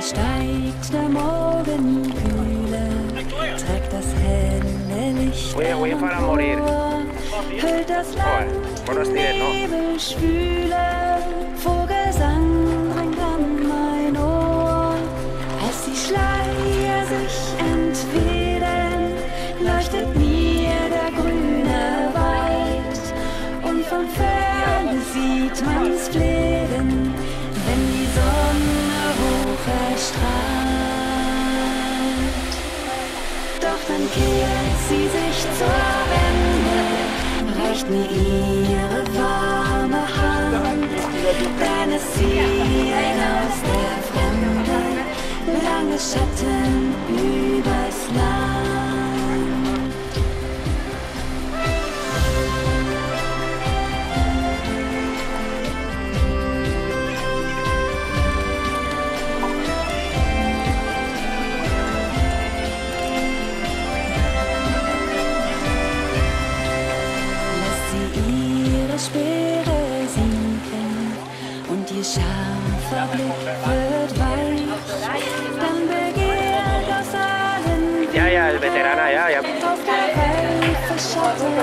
Steigt der Morgenkühle, trägt das helle Licht empor, hüllt das Land in Nebelschwüle, Vogelsang dringt an mein Ohr. Als die Schleier sich entweden, leuchtet mir der grüne Wald und von Ferne sieht man's Fliegen, wenn die Sonne hoch erstrahlt. Doch dann kehrt sie sich zur Wende, reicht mir ihre warme Hand, denn es ziehen aus der Fremde lange Schatten übers Land. Speere sinken und ihr scharfer Blick wird weich, dann begehrt aus allen auf der Welt verschottet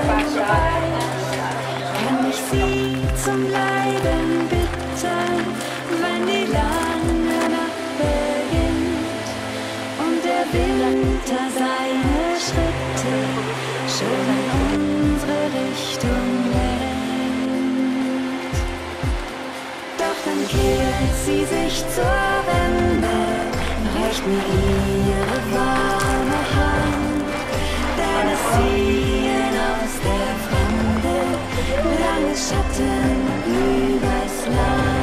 kann ich sie zum Bleiben bitten, wenn die lange Nacht beginnt und der Winter seine Schritte schon in unsere Richtung lenkt. Dann kehrt sie sich zur Wende, reicht mir ihre warme Hand, denn es ziehen aus der Fremde lange Schatten übers Land.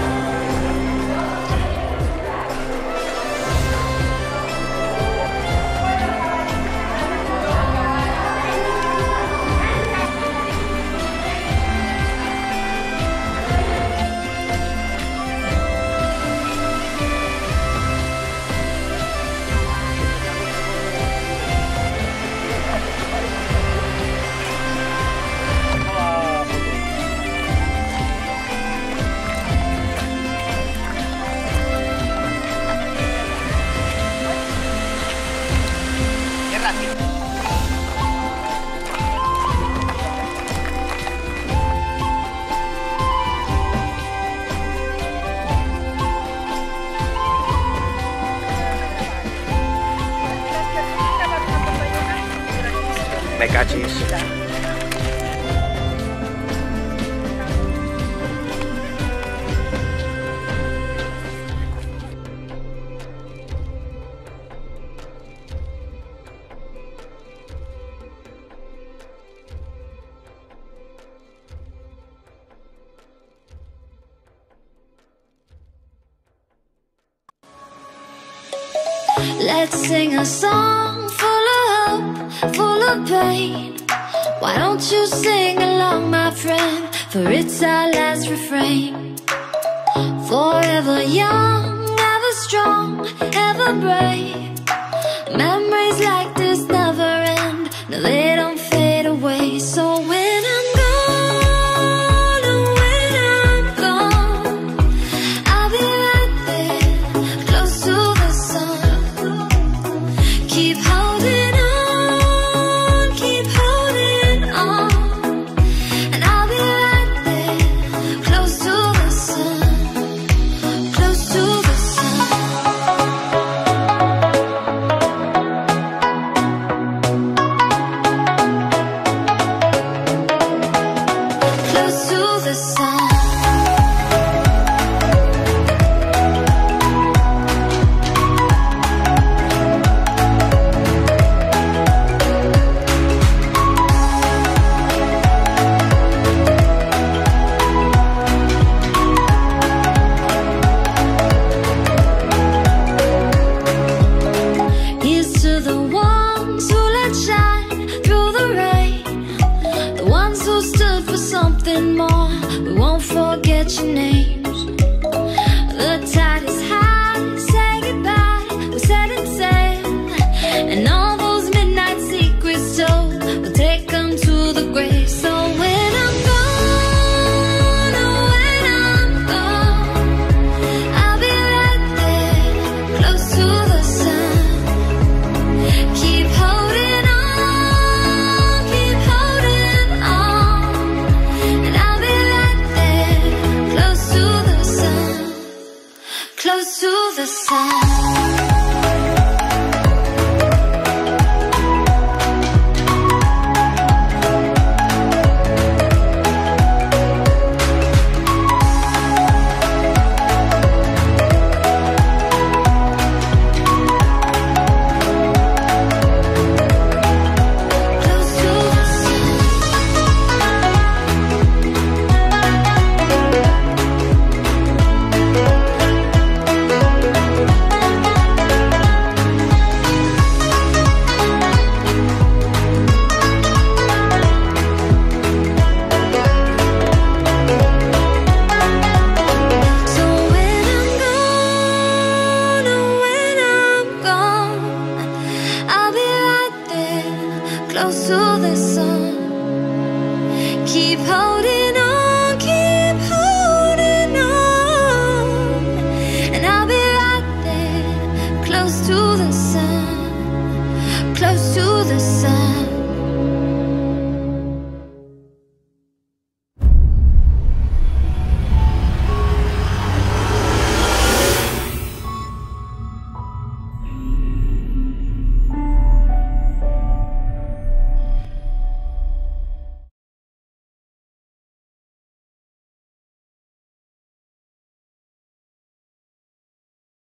Me cachis. Let's sing a song full of hope, full of pain. Why don't you sing along, my friend? For it's our last refrain. Forever young, ever strong, ever brave. Memories like this never end. No, they don't fade away. So when I'm gone, and when I'm gone, I'll be right there, close to the sun. Keep holding on, keep holding on, and I'll be right there, close to the sun, close to the sun. Close to the sun. something more. We won't forget your names. The tide is high, say goodbye. We're setting sail, and all those midnight secrets told, we'll take them to the grave. So when I'm gone, oh, when I'm gone, I'll be right there, close to the sun. Keep holding on, keep holding on, and I'll be right there, close to the sun, close to the sun. Close to the sun. Keep holding on, keep holding on, and I'll be right there, close to the sun, close to the sun.